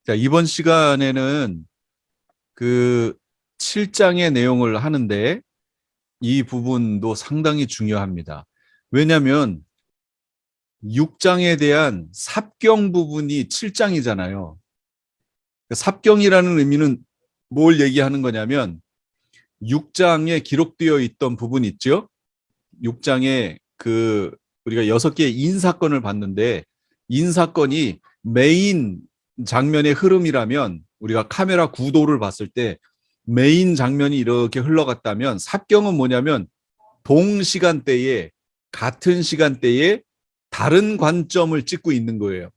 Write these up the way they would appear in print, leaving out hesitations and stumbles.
자, 이번 시간에는 그 7장의 내용을 하는데 이 부분도 상당히 중요합니다. 왜냐하면 6장에 대한 삽경 부분이 7장이잖아요. 삽경이라는 의미는 뭘 얘기하는 거냐면 6장에 기록되어 있던 부분 있죠? 6장에 우리가 6개의 인사건을 봤는데 인사건이 메인 장면의 흐름이라면 우리가 카메라 구도를 봤을 때 메인 장면이 이렇게 흘러갔다면 삽경은 뭐냐면 동시간대에 같은 시간대에 다른 관점을 찍고 있는 거예요.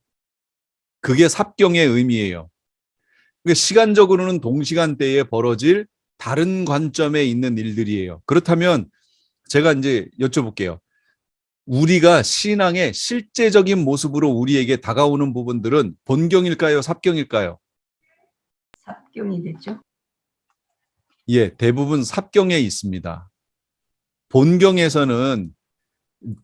그게 삽경의 의미예요. 그러니까 시간적으로는 동시간대에 벌어질 다른 관점에 있는 일들이에요. 그렇다면 제가 이제 여쭤볼게요. 우리가 신앙의 실제적인 모습으로 우리에게 다가오는 부분들은 본경일까요? 삽경일까요? 삽경이겠죠. 예, 대부분 삽경에 있습니다. 본경에서는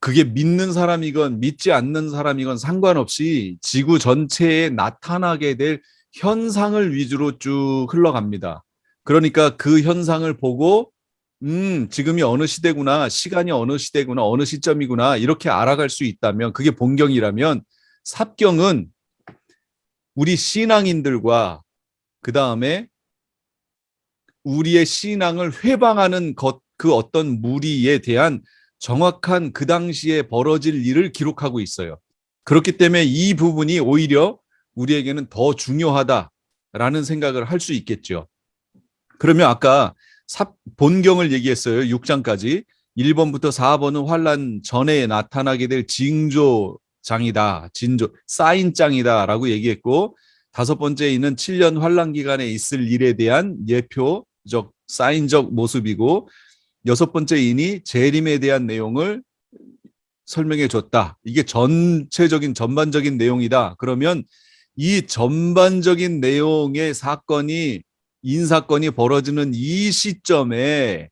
그게 믿는 사람이건 믿지 않는 사람이건 상관없이 지구 전체에 나타나게 될 현상을 위주로 쭉 흘러갑니다. 그러니까 그 현상을 보고 지금이 어느 시대구나, 시간이 어느 시대구나, 어느 시점이구나 이렇게 알아갈 수 있다면 그게 본경이라면 삽경은 우리 신앙인들과 그 다음에 우리의 신앙을 회방하는 그 어떤 무리에 대한 정확한 그 당시에 벌어질 일을 기록하고 있어요. 그렇기 때문에 이 부분이 오히려 우리에게는 더 중요하다라는 생각을 할 수 있겠죠. 그러면 아까 본경을 얘기했어요. 6장까지. 1번부터 4번은 환란 전에 나타나게 될 징조장이다. 사인장이다라고 얘기했고 5번째는 7년 환란 기간에 있을 일에 대한 예표적 사인적 모습이고 6번째 인이 재림에 대한 내용을 설명해 줬다. 이게 전반적인 내용이다. 그러면 이 전반적인 내용의 인사건이 벌어지는 이 시점에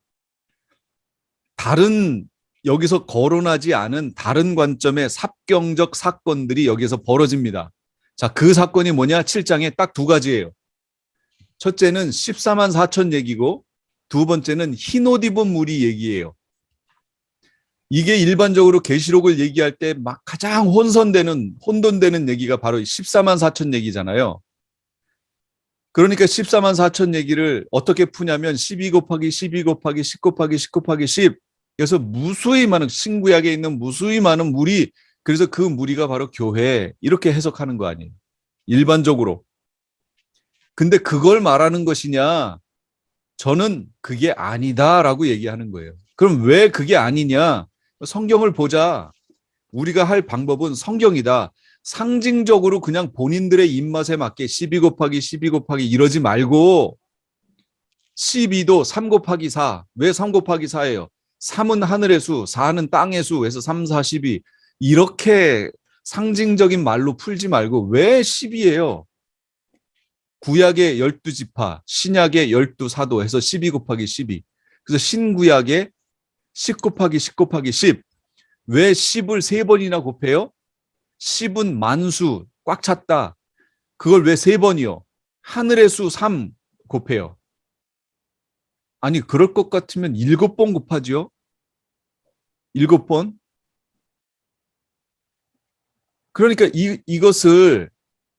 여기서 거론하지 않은 다른 관점의 삽경적 사건들이 여기서 벌어집니다. 자, 그 사건이 뭐냐? 7장에 딱 두 가지예요. 첫째는 14만 4천 얘기고 두 번째는 흰옷 입은 무리 얘기예요. 이게 일반적으로 계시록을 얘기할 때 막 가장 혼돈되는 얘기가 바로 14만 4천 얘기잖아요. 그러니까 14만 4천 얘기를 어떻게 푸냐면 12 곱하기 12 곱하기 10 곱하기 10 곱하기 10 그래서 무수히 많은 신구약에 있는 무수히 많은 무리 그래서 그 무리가 바로 교회 이렇게 해석하는 거 아니에요. 일반적으로. 근데 그걸 말하는 것이냐? 저는 그게 아니다라고 얘기하는 거예요. 그럼 왜 그게 아니냐? 성경을 보자. 우리가 할 방법은 성경이다. 상징적으로 그냥 본인들의 입맛에 맞게 12 곱하기 12 곱하기 이러지 말고 12도 3 곱하기 4. 왜 3 곱하기 4예요? 3은 하늘의 수, 4는 땅의 수. 해서 3, 4, 12. 이렇게 상징적인 말로 풀지 말고 왜 10이에요? 구약의 12지파, 신약의 12사도 해서 12 곱하기 12. 그래서 신구약의 10 곱하기 10 곱하기 10. 왜 10을 3번이나 곱해요? 10은 만수, 꽉 찼다. 그걸 왜 3번이요? 하늘의 수 3 곱해요. 아니, 그럴 것 같으면 7번 곱하지요? 7번? 그러니까 이것을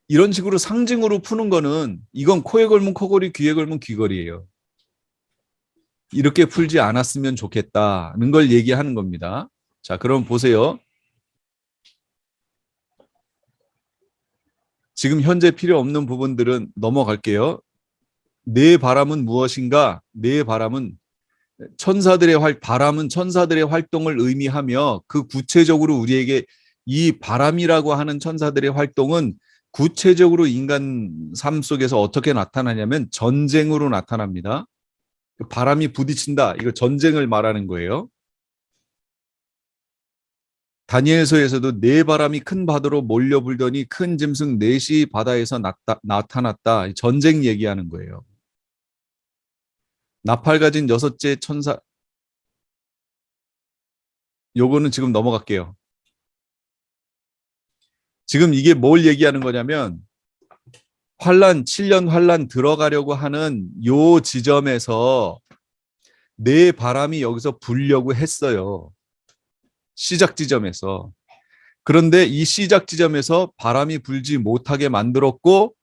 이런 식으로 상징으로 푸는 거는 이건 코에 걸면 코걸이, 귀에 걸면 귀걸이에요. 이렇게 풀지 않았으면 좋겠다는 걸 얘기하는 겁니다. 자, 그럼 보세요. 지금 현재 필요 없는 부분들은 넘어갈게요. 내 바람은 무엇인가? 내 바람은 바람은 천사들의 활동을 의미하며 그 구체적으로 우리에게 이 바람이라고 하는 천사들의 활동은 구체적으로 인간 삶 속에서 어떻게 나타나냐면 전쟁으로 나타납니다. 바람이 부딪힌다. 이거 전쟁을 말하는 거예요. 다니엘서에서도 네 바람이 큰 바다로 몰려 불더니 큰 짐승 넷이 바다에서 나타났다. 전쟁 얘기하는 거예요. 나팔 가진 6째 천사, 요거는 지금 넘어갈게요. 지금 이게 뭘 얘기하는 거냐면 환란 7년 환란 들어가려고 하는 요 지점에서 내 바람이 여기서 불려고 했어요. 시작 지점에서. 그런데 이 시작 지점에서 바람이 불지 못하게 만들었고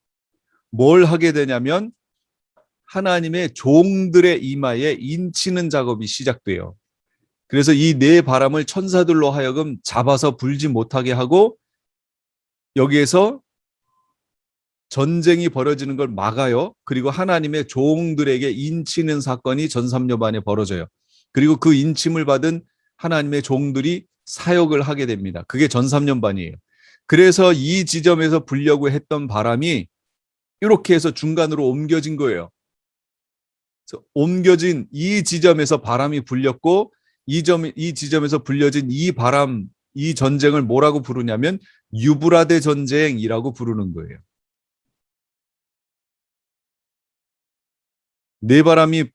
뭘 하게 되냐면 하나님의 종들의 이마에 인치는 작업이 시작돼요. 그래서 이 네 바람을 천사들로 하여금 잡아서 불지 못하게 하고 여기에서 전쟁이 벌어지는 걸 막아요. 그리고 하나님의 종들에게 인치는 사건이 전삼년반에 벌어져요. 그리고 그 인침을 받은 하나님의 종들이 사역을 하게 됩니다. 그게 전삼년반이에요. 그래서 이 지점에서 불려고 했던 바람이 이렇게 해서 중간으로 옮겨진 거예요. 그래서 옮겨진 이 지점에서 바람이 불렸고 이 지점에서 불려진 이 바람, 이 전쟁을 뭐라고 부르냐면 유브라데 전쟁이라고 부르는 거예요. 네 바람이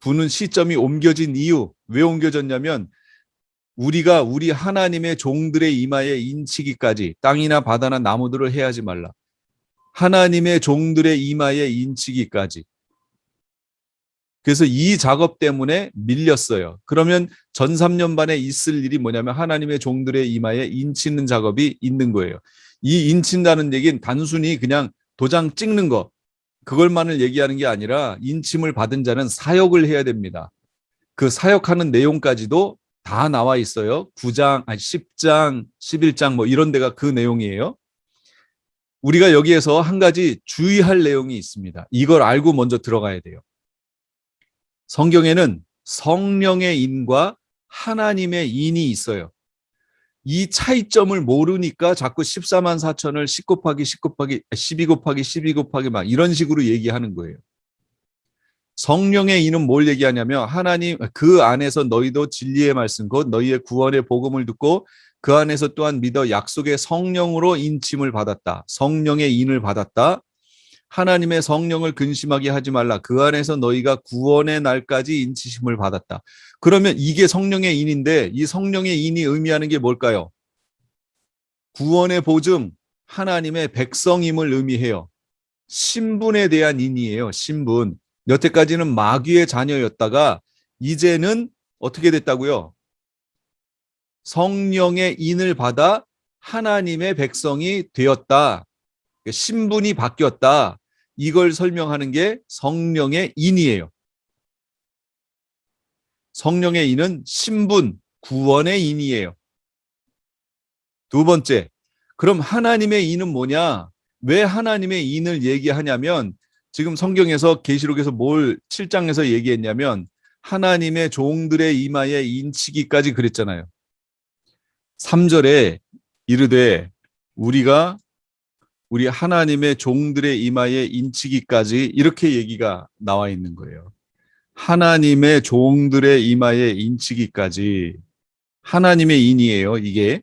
부는 시점이 옮겨진 이유, 왜 옮겨졌냐면 우리가 우리 하나님의 종들의 이마에 인치기까지 땅이나 바다나 나무들을 해하지 말라. 하나님의 종들의 이마에 인치기까지. 그래서 이 작업 때문에 밀렸어요. 그러면 전 3년반에 있을 일이 뭐냐면 하나님의 종들의 이마에 인치는 작업이 있는 거예요. 이 인친다는 얘기는 단순히 그냥 도장 찍는 거, 그걸만을 얘기하는 게 아니라 인침을 받은 자는 사역을 해야 됩니다. 그 사역하는 내용까지도 다 나와 있어요. 9장, 10장, 11장 뭐 이런 데가 그 내용이에요. 우리가 여기에서 한 가지 주의할 내용이 있습니다. 이걸 알고 먼저 들어가야 돼요. 성경에는 성령의 인과 하나님의 인이 있어요. 이 차이점을 모르니까 자꾸 14만 4천을 10 곱하기 10 곱하기 12 곱하기 12 곱하기 막 이런 식으로 얘기하는 거예요. 성령의 인은 뭘 얘기하냐면 하나님 그 안에서 너희도 진리의 말씀 곧 너희의 구원의 복음을 듣고 그 안에서 또한 믿어 약속의 성령으로 인침을 받았다. 성령의 인을 받았다. 하나님의 성령을 근심하게 하지 말라. 그 안에서 너희가 구원의 날까지 인치심을 받았다. 그러면 이게 성령의 인인데 이 성령의 인이 의미하는 게 뭘까요? 구원의 보증, 하나님의 백성임을 의미해요. 신분에 대한 인이에요. 신분. 여태까지는 마귀의 자녀였다가 이제는 어떻게 됐다고요? 성령의 인을 받아 하나님의 백성이 되었다. 신분이 바뀌었다. 이걸 설명하는 게 성령의 인이에요. 성령의 인은 신분, 구원의 인이에요. 두 번째, 그럼 하나님의 인은 뭐냐? 왜 하나님의 인을 얘기하냐면 지금 성경에서 계시록에서 7장에서 얘기했냐면 하나님의 종들의 이마에 인치기까지 그랬잖아요. 3절에 이르되 우리가 우리 하나님의 종들의 이마에 인치기까지 이렇게 얘기가 나와 있는 거예요. 하나님의 종들의 이마에 인치기까지 하나님의 인이에요, 이게.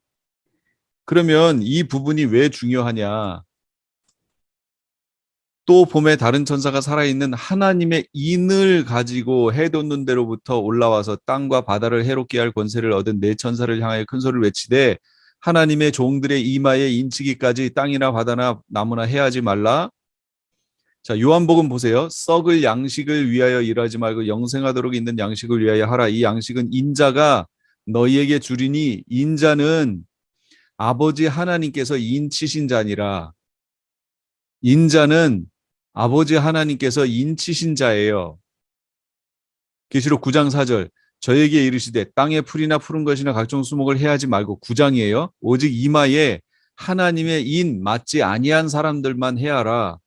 그러면 이 부분이 왜 중요하냐? 또 봄에 다른 천사가 살아있는 하나님의 인을 가지고 해 돋는 데로부터 올라와서 땅과 바다를 해롭게 할 권세를 얻은 네 천사를 향하여 큰 소리를 외치되 하나님의 종들의 이마에 인치기까지 땅이나 바다나 나무나 해하지 말라. 자, 요한복음 보세요. 썩을 양식을 위하여 일하지 말고 영생하도록 있는 양식을 위하여 하라. 이 양식은 인자가 너희에게 주리니 인자는 아버지 하나님께서 인치신 자니라. 인자는 아버지 하나님께서 인치신 자예요. 계시록 9장 4절. 저에게 이르시되 땅에 풀이나 푸른 것이나 각종 수목을 해하지 말고 9장이에요. 오직 이마에 하나님의 인 맞지 아니한 사람들만 해하라.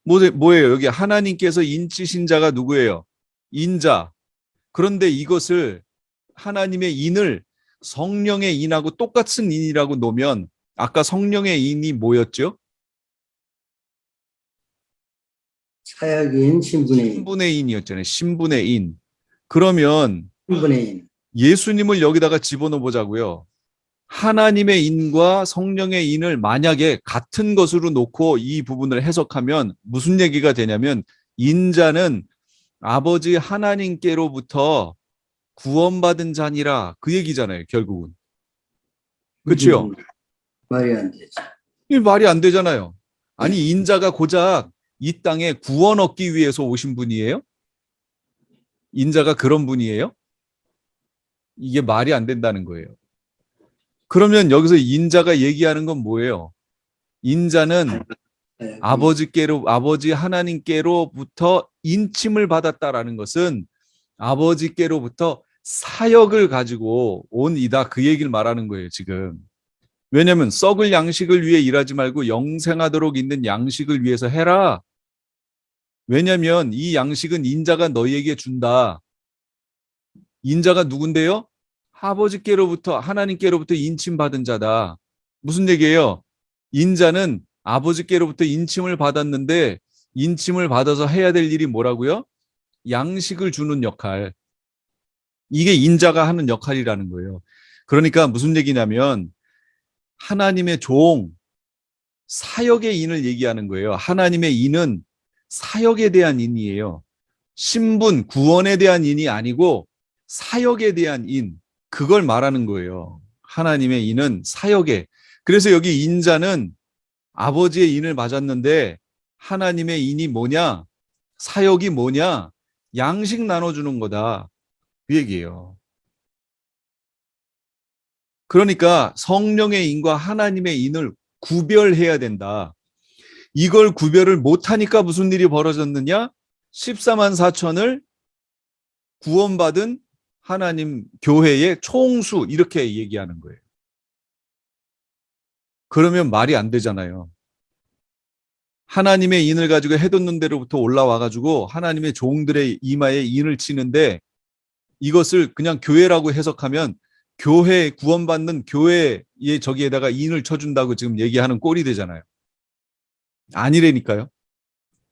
뭐예요? 여기 하나님께서 인치신 자가 누구예요? 인자. 그런데 이것을 하나님의 인을 성령의 인하고 똑같은 인이라고 놓으면 아까 성령의 인이 뭐였죠? 사역인 신분의 인. 신분의 인이었잖아요. 신분의 인. 그러면 신분의 인. 예수님을 여기다가 집어넣어 보자고요. 하나님의 인과 성령의 인을 만약에 같은 것으로 놓고 이 부분을 해석하면 무슨 얘기가 되냐면 인자는 아버지 하나님께로부터 구원받은 자니라 그 얘기잖아요. 결국은. 그렇죠? 말이 안 되죠. 이 말이 안 되잖아요. 아니, 인자가 고작 이 땅에 구원 얻기 위해서 오신 분이에요? 인자가 그런 분이에요? 이게 말이 안 된다는 거예요. 그러면 여기서 인자가 얘기하는 건 뭐예요? 인자는 아버지 하나님께로부터 인침을 받았다라는 것은 아버지께로부터 사역을 가지고 온 이다, 그 얘기를 말하는 거예요, 지금. 왜냐하면 썩을 양식을 위해 일하지 말고 영생하도록 있는 양식을 위해서 해라. 왜냐하면 이 양식은 인자가 너희에게 준다. 인자가 누군데요? 아버지께로부터, 하나님께로부터 인침받은 자다. 무슨 얘기예요? 인자는 아버지께로부터 인침을 받았는데 인침을 받아서 해야 될 일이 뭐라고요? 양식을 주는 역할. 이게 인자가 하는 역할이라는 거예요. 그러니까 무슨 얘기냐면 하나님의 종, 사역의 인을 얘기하는 거예요. 하나님의 인은 사역에 대한 인이에요. 신분, 구원에 대한 인이 아니고 사역에 대한 인, 그걸 말하는 거예요. 하나님의 인은 사역에. 그래서 여기 인자는 아버지의 인을 맞았는데 하나님의 인이 뭐냐? 사역이 뭐냐? 양식 나눠주는 거다. 그 얘기예요. 그러니까 성령의 인과 하나님의 인을 구별해야 된다. 이걸 구별을 못하니까 무슨 일이 벌어졌느냐? 14만 4천을 구원받은 하나님 교회의 총수, 이렇게 얘기하는 거예요. 그러면 말이 안 되잖아요. 하나님의 인을 가지고 해돋는 데로부터 올라와가지고 하나님의 종들의 이마에 인을 치는데 이것을 그냥 교회라고 해석하면 교회, 구원받는 교회의 저기에다가 인을 쳐준다고 지금 얘기하는 꼴이 되잖아요. 아니라니까요.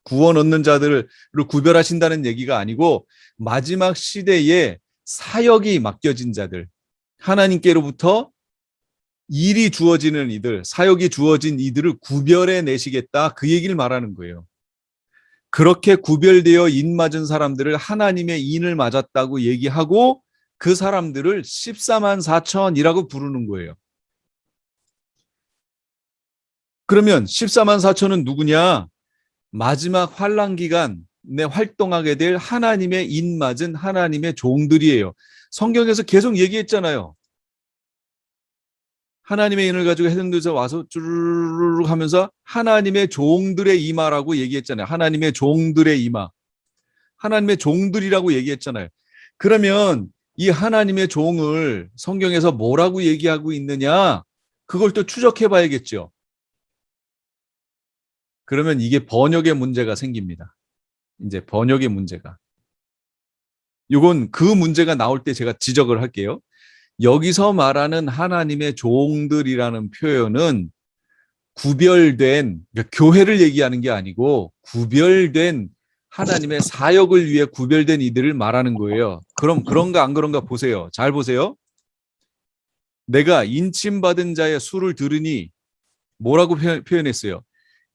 구원 얻는 자들을 구별하신다는 얘기가 아니고 마지막 시대에 사역이 맡겨진 자들, 하나님께로부터 일이 주어지는 이들, 사역이 주어진 이들을 구별해 내시겠다, 그 얘기를 말하는 거예요. 그렇게 구별되어 인 맞은 사람들을 하나님의 인을 맞았다고 얘기하고 그 사람들을 14만 4천이라고 부르는 거예요. 그러면 14만 4천은 누구냐? 마지막 환란 기간에 활동하게 될 하나님의 인 맞은 하나님의 종들이에요. 성경에서 계속 얘기했잖아요. 하나님의 인을 가지고 해등에서 와서 쭈르륵 하면서 하나님의 종들의 이마라고 얘기했잖아요. 하나님의 종들의 이마. 하나님의 종들이라고 얘기했잖아요. 그러면 이 하나님의 종을 성경에서 뭐라고 얘기하고 있느냐? 그걸 또 추적해 봐야겠죠. 그러면 이게 번역의 문제가 생깁니다. 이제 번역의 문제가. 이건 그 문제가 나올 때 제가 지적을 할게요. 여기서 말하는 하나님의 종들이라는 표현은 구별된, 그러니까 교회를 얘기하는 게 아니고 구별된 하나님의 사역을 위해 구별된 이들을 말하는 거예요. 그럼 그런가 안 그런가 보세요. 잘 보세요. 내가 인침받은 자의 수를 들으니 뭐라고 표현했어요?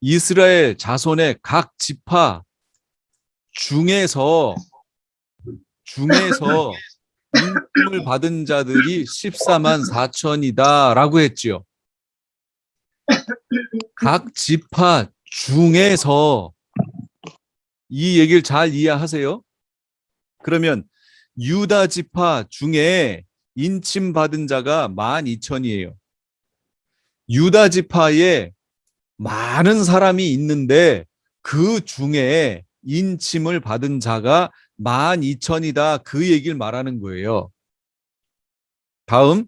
이스라엘 자손의 각 지파 중에서 인침을 받은 자들이 14만 4천이다라고 했지요. 각 지파 중에서, 이 얘기를 잘 이해하세요? 그러면 유다 지파 중에 인침 받은 자가 12,000이에요. 유다 지파에 많은 사람이 있는데 그 중에 인침을 받은 자가 12,000이다, 그 얘기를 말하는 거예요. 다음,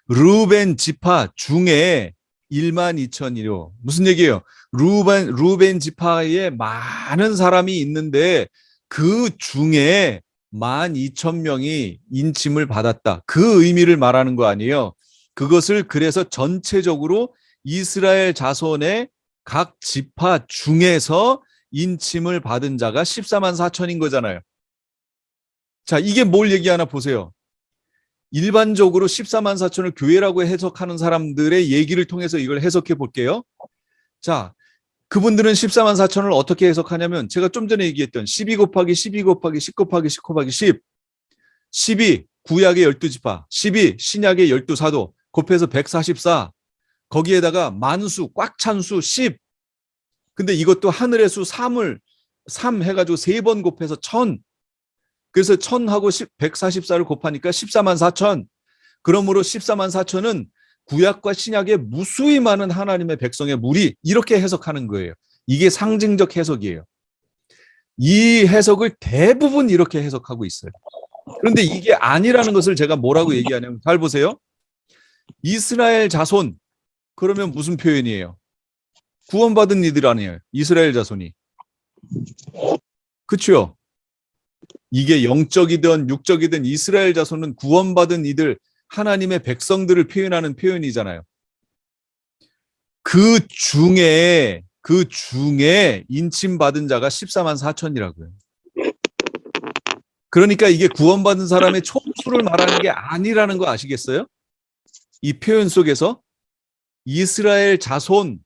루벤 지파 중에 12,000이요. 무슨 얘기예요? 루벤 지파에 많은 사람이 있는데 그 중에 12,000명이 인침을 받았다, 그 의미를 말하는 거 아니에요. 그것을 그래서 전체적으로 이스라엘 자손의 각 지파 중에서 인침을 받은 자가 14만 4천인 거잖아요. 자, 이게 뭘 얘기하나 보세요. 일반적으로 14만 4천을 교회라고 해석하는 사람들의 얘기를 통해서 이걸 해석해 볼게요. 자, 그분들은 14만 4천을 어떻게 해석하냐면 제가 좀 전에 얘기했던 12 곱하기 12 곱하기 10 곱하기 10 곱하기 10, 12 구약의 12지파, 12 신약의 12사도 곱해서 144, 거기에다가 만수 꽉 찬 수 10, 근데 이것도 하늘의 수 3 해가지고 3번 곱해서 1000. 그래서 1000하고 144를 곱하니까 14만 4천. 그러므로 14만 4천은 구약과 신약의 무수히 많은 하나님의 백성의 무리, 이렇게 해석하는 거예요. 이게 상징적 해석이에요. 이 해석을 대부분 이렇게 해석하고 있어요. 그런데 이게 아니라는 것을 제가 뭐라고 얘기하냐면, 잘 보세요. 이스라엘 자손, 그러면 무슨 표현이에요? 구원받은 이들 아니에요, 이스라엘 자손이. 그렇죠? 이게 영적이든 육적이든 이스라엘 자손은 구원받은 이들, 하나님의 백성들을 표현하는 표현이잖아요. 그 중에 인침받은 자가 14만 4천이라고요. 그러니까 이게 구원받은 사람의 총수를 말하는 게 아니라는 거 아시겠어요? 이 표현 속에서 이스라엘 자손,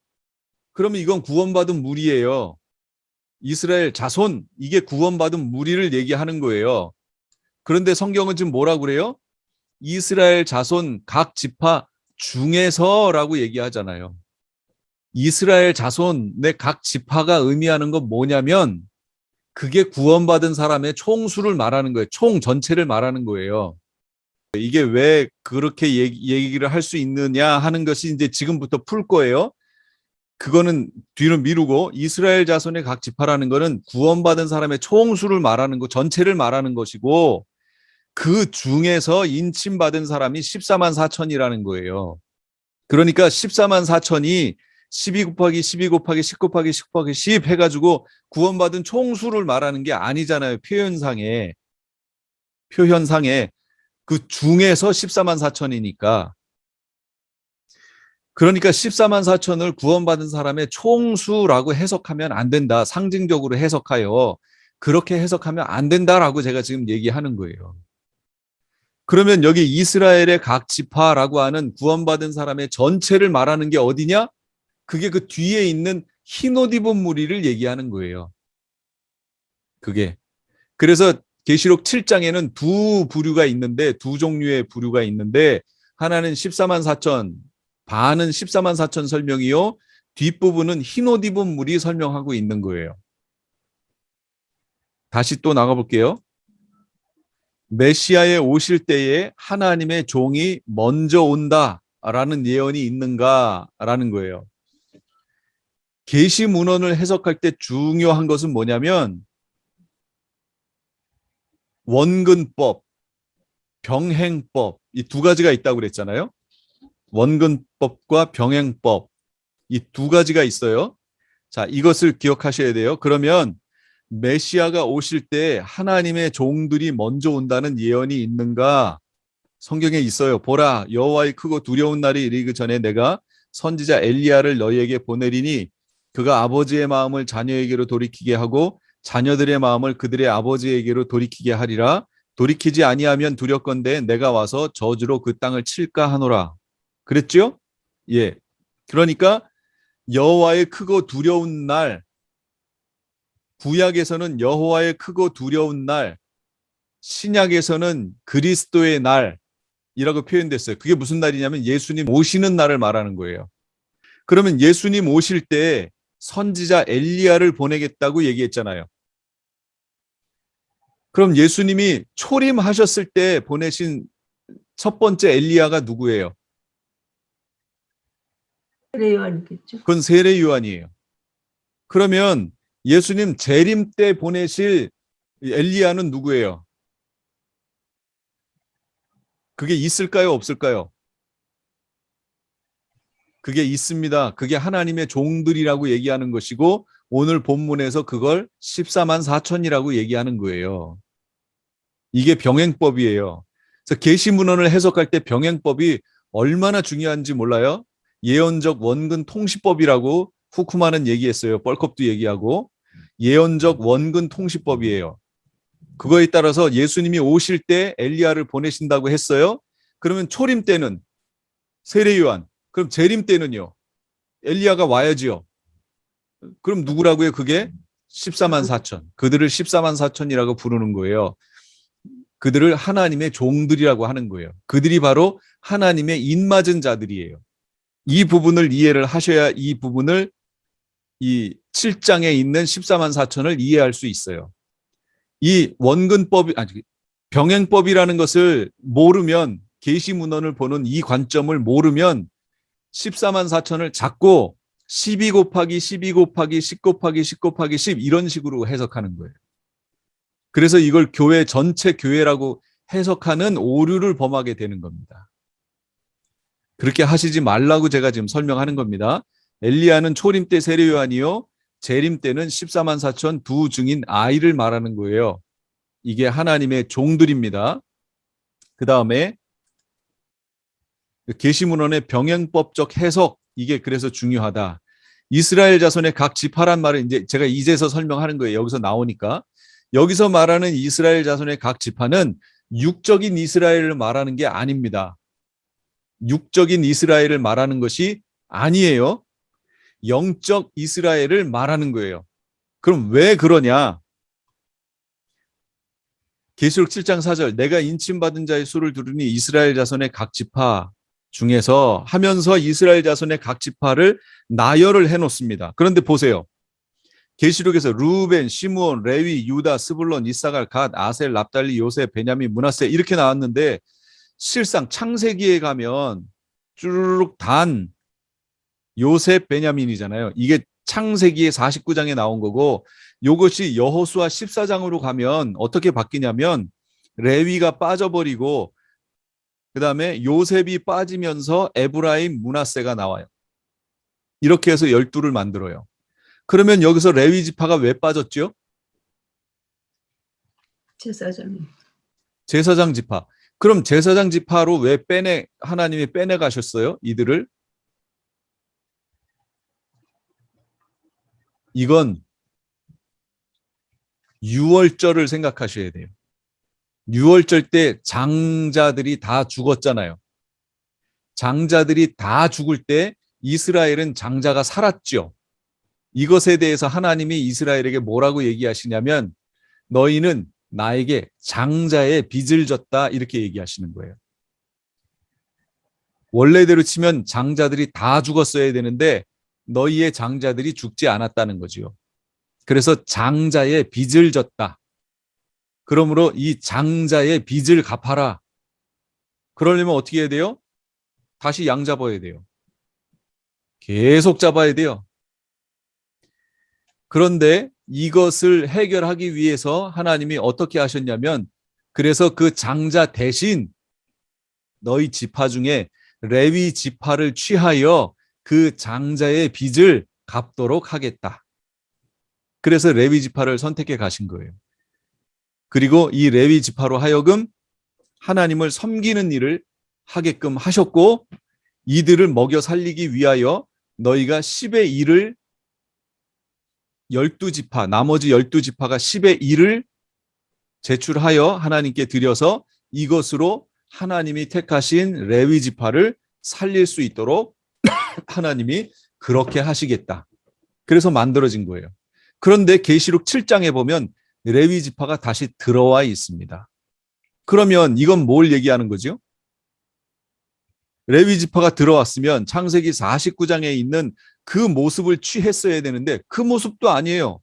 그러면 이건 구원받은 무리예요. 이스라엘 자손, 이게 구원받은 무리를 얘기하는 거예요. 그런데 성경은 지금 뭐라고 그래요? 이스라엘 자손 각 지파 중에서라고 얘기하잖아요. 이스라엘 자손의 각 지파가 의미하는 건 뭐냐면, 그게 구원받은 사람의 총수를 말하는 거예요. 총 전체를 말하는 거예요. 이게 왜 그렇게 얘기를 할 수 있느냐 하는 것이 이제 지금부터 풀 거예요. 그거는 뒤로 미루고, 이스라엘 자손의 각 지파라는 거는 구원받은 사람의 총수를 말하는 거, 전체를 말하는 것이고, 그 중에서 인침받은 사람이 14만 4천이라는 거예요. 그러니까 14만 4천이 12 곱하기 12 곱하기 10 곱하기 10 곱하기 10 해가지고 구원받은 총수를 말하는 게 아니잖아요. 표현상에 그 중에서 14만 4천이니까. 그러니까 14만 4천을 구원받은 사람의 총수라고 해석하면 안 된다. 상징적으로 해석하여 그렇게 해석하면 안 된다라고 제가 지금 얘기하는 거예요. 그러면 여기 이스라엘의 각 지파라고 하는 구원받은 사람의 전체를 말하는 게 어디냐? 그게 그 뒤에 있는 흰옷 입은 무리를 얘기하는 거예요. 그게. 그래서 계시록 7장에는 두 부류가 있는데, 두 종류의 부류가 있는데, 하나는 14만 4천, 반은 14만 4천 설명이요, 뒷부분은 흰옷 입은 무리 설명하고 있는 거예요. 다시 또 나가볼게요. 메시아에 오실 때에 하나님의 종이 먼저 온다라는 예언이 있는가라는 거예요. 계시 문헌을 해석할 때 중요한 것은 뭐냐면, 원근법, 병행법, 이 두 가지가 있다고 그랬잖아요. 원근법과 병행법, 이 두 가지가 있어요. 자, 이것을 기억하셔야 돼요. 그러면 메시아가 오실 때 하나님의 종들이 먼저 온다는 예언이 있는가? 성경에 있어요. 보라, 여호와의 크고 두려운 날이 이르기 전에 내가 선지자 엘리야를 너희에게 보내리니 그가 아버지의 마음을 자녀에게로 돌이키게 하고 자녀들의 마음을 그들의 아버지에게로 돌이키게 하리라. 돌이키지 아니하면 두렵건대 내가 와서 저주로 그 땅을 칠까 하노라. 그랬죠? 예. 그러니까 여호와의 크고 두려운 날, 구약에서는 여호와의 크고 두려운 날, 신약에서는 그리스도의 날이라고 표현됐어요. 그게 무슨 날이냐면 예수님 오시는 날을 말하는 거예요. 그러면 예수님 오실 때 선지자 엘리야를 보내겠다고 얘기했잖아요. 그럼 예수님이 초림하셨을 때 보내신 첫 번째 엘리야가 누구예요? 세례 요한이겠죠. 그건 세례 요한이에요. 그러면 예수님 재림 때 보내실 엘리야는 누구예요? 그게 있을까요? 없을까요? 그게 있습니다. 그게 하나님의 종들이라고 얘기하는 것이고, 오늘 본문에서 그걸 14만 4천이라고 얘기하는 거예요. 이게 병행법이에요. 그래서 계시문헌을 해석할 때 병행법이 얼마나 중요한지 몰라요? 예언적 원근 통시법이라고 후쿠마는 얘기했어요. 뻘컵도 얘기하고. 예언적 원근 통시법이에요. 그거에 따라서 예수님이 오실 때 엘리야를 보내신다고 했어요. 그러면 초림 때는 세례 요한, 그럼 재림 때는요? 엘리야가 와야지요. 그럼 누구라고요? 그게 14만 4천. 그들을 14만 4천이라고 부르는 거예요. 그들을 하나님의 종들이라고 하는 거예요. 그들이 바로 하나님의 인맞은 자들이에요. 이 부분을 이해를 하셔야 이 부분을, 이 7장에 있는 14만 4천을 이해할 수 있어요. 이 원근법이 병행법이라는 것을 모르면, 계시 문헌을 보는 이 관점을 모르면 14만 4천을 자꾸 12 곱하기 12 곱하기 10 곱하기 10 곱하기 10 이런 식으로 해석하는 거예요. 그래서 이걸 교회 전체 교회라고 해석하는 오류를 범하게 되는 겁니다. 그렇게 하시지 말라고 제가 지금 설명하는 겁니다. 엘리야는 초림 때 세례 요한이요, 재림 때는 14만 4천 두 증인 아이를 말하는 거예요. 이게 하나님의 종들입니다. 그 다음에 계시문헌의 병행법적 해석, 이게 그래서 중요하다. 이스라엘 자손의 각 지파란 말을 이제 제가 이제서 설명하는 거예요. 여기서 나오니까. 여기서 말하는 이스라엘 자손의 각 지파는 육적인 이스라엘을 말하는 게 아닙니다. 육적인 이스라엘을 말하는 것이 아니에요. 영적 이스라엘을 말하는 거예요. 그럼 왜 그러냐? 계시록 7장 4절, 내가 인침받은 자의 수를 두르니 이스라엘 자손의 각 지파 중에서 하면서 이스라엘 자손의 각 지파를 나열을 해놓습니다. 그런데 보세요. 계시록에서 루벤, 시므온, 레위, 유다, 스불론, 이사갈, 갓, 아셀, 납달리, 요셉, 베냐민, 므낫세 이렇게 나왔는데 실상 창세기에 가면 쭈르륵 단 요셉, 베냐민이잖아요. 이게 창세기의 49장에 나온 거고, 이것이 여호수아 14장으로 가면 어떻게 바뀌냐면 레위가 빠져버리고 그 다음에 요셉이 빠지면서 에브라임, 므낫세가 나와요. 이렇게 해서 12를 만들어요. 그러면 여기서 레위 지파가 왜 빠졌죠? 제사장 지파. 그럼 제사장 지파로 왜 하나님이 빼내가셨어요? 이들을? 이건 유월절을 생각하셔야 돼요. 유월절 때 장자들이 다 죽었잖아요. 장자들이 다 죽을 때 이스라엘은 장자가 살았죠. 이것에 대해서 하나님이 이스라엘에게 뭐라고 얘기하시냐면 너희는 나에게 장자의 빚을 졌다 이렇게 얘기하시는 거예요. 원래대로 치면 장자들이 다 죽었어야 되는데 너희의 장자들이 죽지 않았다는 거지요. 그래서 장자의 빚을 졌다. 그러므로 이 장자의 빚을 갚아라. 그러려면 어떻게 해야 돼요? 다시 양 잡아야 돼요. 계속 잡아야 돼요. 그런데 이것을 해결하기 위해서 하나님이 어떻게 하셨냐면 그래서 그 장자 대신 너희 지파 중에 레위 지파를 취하여 그 장자의 빚을 갚도록 하겠다. 그래서 레위 지파를 선택해 가신 거예요. 그리고 이 레위 지파로 하여금 하나님을 섬기는 일을 하게끔 하셨고 이들을 먹여 살리기 위하여 너희가 10의 1을 12지파, 나머지 12지파가 10의 1을 제출하여 하나님께 드려서 이것으로 하나님이 택하신 레위 지파를 살릴 수 있도록 하나님이 그렇게 하시겠다. 그래서 만들어진 거예요. 그런데 계시록 7장에 보면 레위 지파가 다시 들어와 있습니다. 그러면 이건 뭘 얘기하는 거죠? 레위 지파가 들어왔으면 창세기 49장에 있는 그 모습을 취했어야 되는데 그 모습도 아니에요.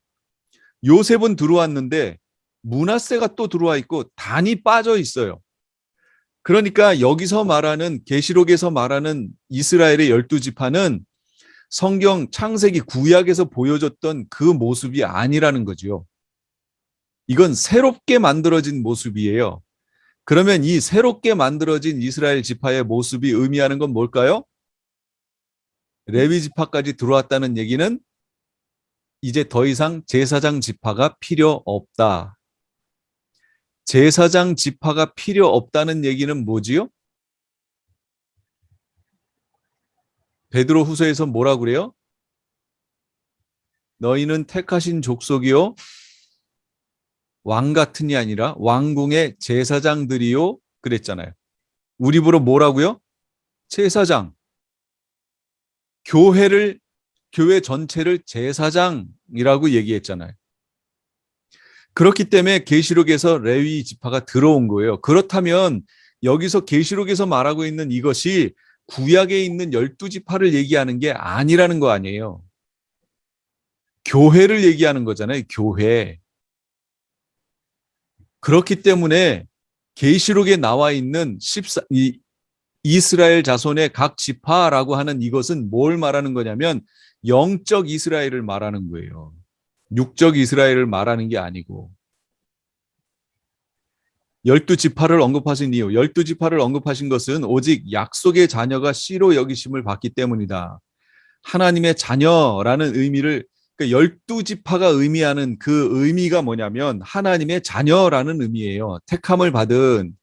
요셉은 들어왔는데 므낫세가 또 들어와 있고 단이 빠져 있어요. 그러니까 여기서 말하는 계시록에서 말하는 이스라엘의 12지파는 성경 창세기 구약에서 보여줬던 그 모습이 아니라는 거죠. 이건 새롭게 만들어진 모습이에요. 그러면 이 새롭게 만들어진 이스라엘 지파의 모습이 의미하는 건 뭘까요? 레위 지파까지 들어왔다는 얘기는 이제 더 이상 제사장 지파가 필요 없다. 제사장 지파가 필요 없다는 얘기는 뭐지요? 베드로 후서에서 뭐라고 그래요? 너희는 택하신 족속이요 왕 같은이 아니라 왕궁의 제사장들이요 그랬잖아요. 우리 보러 뭐라고요? 제사장. 교회 전체를 제사장이라고 얘기했잖아요. 그렇기 때문에 계시록에서 레위 지파가 들어온 거예요. 그렇다면 여기서 계시록에서 말하고 있는 이것이 구약에 있는 12지파를 얘기하는 게 아니라는 거 아니에요. 교회를 얘기하는 거잖아요. 교회. 그렇기 때문에 계시록에 나와 있는 이스라엘 자손의 각 지파라고 하는 이것은 뭘 말하는 거냐면 영적 이스라엘을 말하는 거예요. 육적 이스라엘을 말하는 게 아니고. 12지파를 언급하신 이유, 12지파를 언급하신 것은 오직 약속의 자녀가 씨로 여기심을 받기 때문이다. 하나님의 자녀라는 의미를, 그러니까 12지파가 의미하는 그 의미가 뭐냐면 하나님의 자녀라는 의미예요. 택함을 받은.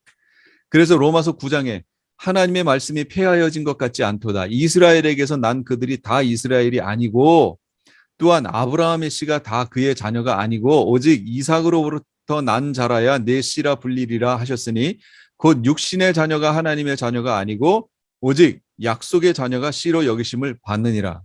그래서 로마서 9장에 하나님의 말씀이 폐하여진 것 같지 않도다. 이스라엘에게서 난 그들이 다 이스라엘이 아니고 또한 아브라함의 씨가 다 그의 자녀가 아니고 오직 이삭으로부터 난 자라야 내 씨라 불리리라 하셨으니 곧 육신의 자녀가 하나님의 자녀가 아니고 오직 약속의 자녀가 씨로 여기심을 받느니라.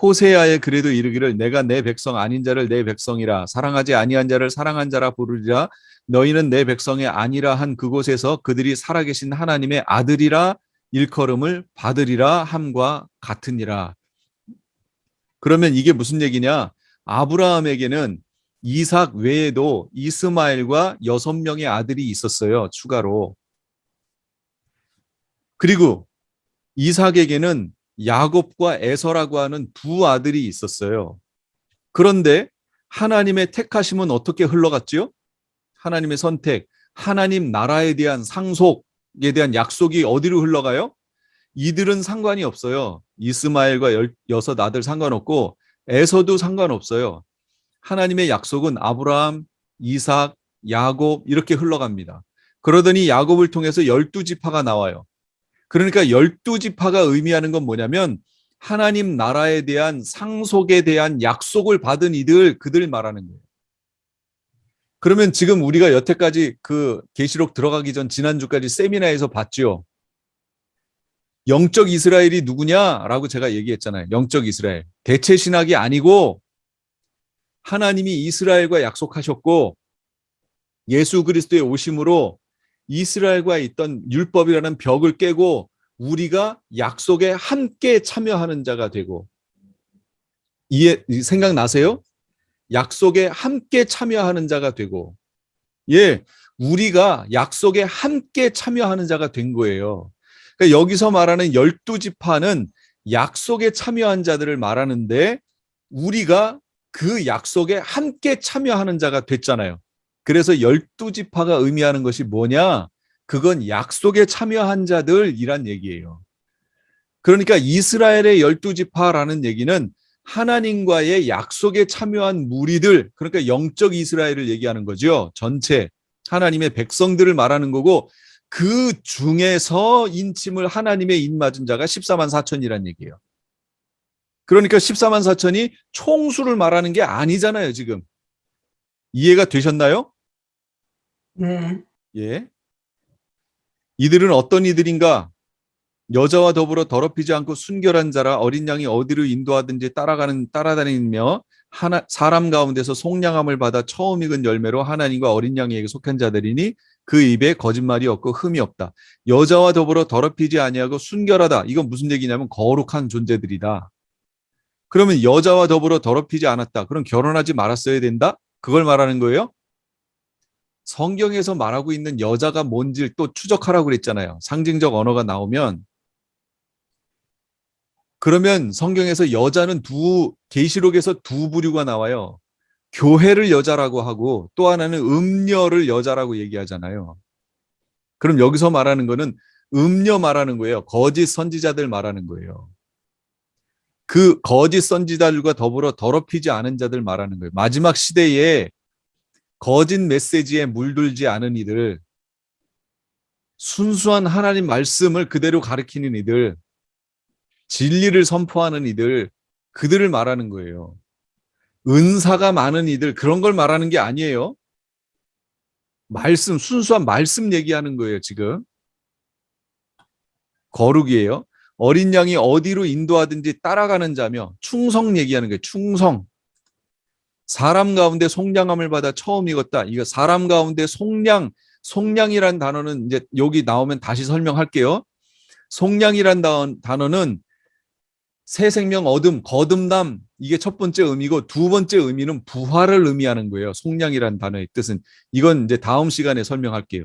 호세아의 그래도 이르기를 내가 내 백성 아닌 자를 내 백성이라 사랑하지 아니한 자를 사랑한 자라 부르리라. 너희는 내 백성이 아니라 한 그곳에서 그들이 살아계신 하나님의 아들이라 일컬음을 받으리라 함과 같으니라. 그러면 이게 무슨 얘기냐? 아브라함에게는 이삭 외에도 이스마엘과 6명의 아들이 있었어요. 추가로. 그리고 이삭에게는 야곱과 에서라고 하는 두 아들이 있었어요. 그런데 하나님의 택하심은 어떻게 흘러갔지요? 하나님의 선택, 하나님 나라에 대한 상속에 대한 약속이 어디로 흘러가요? 이들은 상관이 없어요. 이스마엘과 6 아들 상관없고 에서도 상관없어요. 하나님의 약속은 아브라함, 이삭, 야곱 이렇게 흘러갑니다. 그러더니 야곱을 통해서 12지파가 나와요. 그러니까 12지파가 의미하는 건 뭐냐면 하나님 나라에 대한 상속에 대한 약속을 받은 이들, 그들 말하는 거예요. 그러면 지금 우리가 여태까지 그 계시록 들어가기 전 지난주까지 세미나에서 봤죠. 영적 이스라엘이 누구냐라고 제가 얘기했잖아요. 영적 이스라엘. 대체 신학이 아니고 하나님이 이스라엘과 약속하셨고 예수 그리스도의 오심으로 이스라엘과 있던 율법이라는 벽을 깨고 우리가 약속에 함께 참여하는 자가 되고, 생각나세요? 약속에 함께 참여하는 자가 되고, 우리가 약속에 함께 참여하는 자가 된 거예요. 그러니까 여기서 말하는 12지파는 약속에 참여한 자들을 말하는데 우리가 그 약속에 함께 참여하는 자가 됐잖아요. 그래서 12지파가 의미하는 것이 뭐냐? 그건 약속에 참여한 자들이란 얘기예요. 그러니까 이스라엘의 12지파라는 얘기는 하나님과의 약속에 참여한 무리들, 그러니까 영적 이스라엘을 얘기하는 거죠. 전체 하나님의 백성들을 말하는 거고 그 중에서 인침을 하나님의 인맞은 자가 14만 4천이란 얘기예요. 그러니까 14만 4천이 총수를 말하는 게 아니잖아요, 지금. 이해가 되셨나요? 네. 예. 이들은 어떤 이들인가? 여자와 더불어 더럽히지 않고 순결한 자라 어린 양이 어디로 인도하든지 따라다니며 사람 가운데서 속량함을 받아 처음 익은 열매로 하나님과 어린 양에게 속한 자들이니 그 입에 거짓말이 없고 흠이 없다. 여자와 더불어 더럽히지 아니하고 순결하다. 이건 무슨 얘기냐면 거룩한 존재들이다. 그러면 여자와 더불어 더럽히지 않았다. 그럼 결혼하지 말았어야 된다? 그걸 말하는 거예요? 성경에서 말하고 있는 여자가 뭔지를 또 추적하라고 그랬잖아요. 상징적 언어가 나오면. 그러면 성경에서 여자는 계시록에서 두 부류가 나와요. 교회를 여자라고 하고 또 하나는 음녀를 여자라고 얘기하잖아요. 그럼 여기서 말하는 거는 음녀 말하는 거예요. 거짓 선지자들 말하는 거예요. 그 거짓 선지자들과 더불어 더럽히지 않은 자들 말하는 거예요. 마지막 시대에 거짓 메시지에 물들지 않은 이들, 순수한 하나님 말씀을 그대로 가르치는 이들, 진리를 선포하는 이들, 그들을 말하는 거예요. 은사가 많은 이들, 그런 걸 말하는 게 아니에요. 순수한 말씀 얘기하는 거예요, 지금. 거룩이에요. 어린 양이 어디로 인도하든지 따라가는 자며 충성 얘기하는 거예요. 충성. 사람 가운데 속량함을 받아 처음 익었다. 이거 사람 가운데 속량이란 단어는 이제 여기 나오면 다시 설명할게요. 속량이란 단어는 새 생명 얻음, 거듭남, 이게 첫 번째 의미고, 두 번째 의미는 부활을 의미하는 거예요. 속량이라는 단어의 뜻은. 이건 이제 다음 시간에 설명할게요.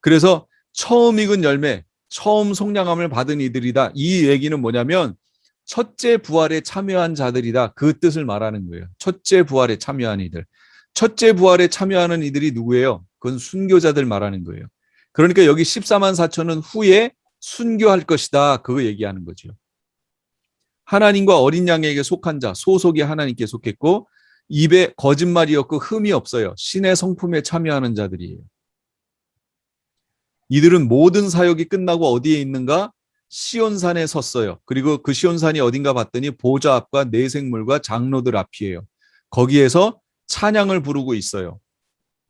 그래서 처음 익은 열매, 처음 속량함을 받은 이들이다. 이 얘기는 뭐냐면 첫째 부활에 참여한 자들이다. 그 뜻을 말하는 거예요. 첫째 부활에 참여한 이들. 첫째 부활에 참여하는 이들이 누구예요? 그건 순교자들 말하는 거예요. 그러니까 여기 14만 4천은 후에 순교할 것이다. 그거 얘기하는 거죠. 하나님과 어린 양에게 속한 자, 소속이 하나님께 속했고 입에 거짓말이 없고 흠이 없어요. 신의 성품에 참여하는 자들이에요. 이들은 모든 사역이 끝나고 어디에 있는가? 시온산에 섰어요. 그리고 그 시온산이 어딘가 봤더니 보좌 앞과 내생물과 장로들 앞이에요. 거기에서 찬양을 부르고 있어요.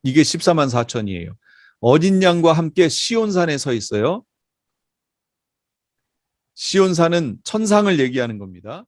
이게 14만 4천이에요. 어린 양과 함께 시온산에 서 있어요. 시온산은 천상을 얘기하는 겁니다.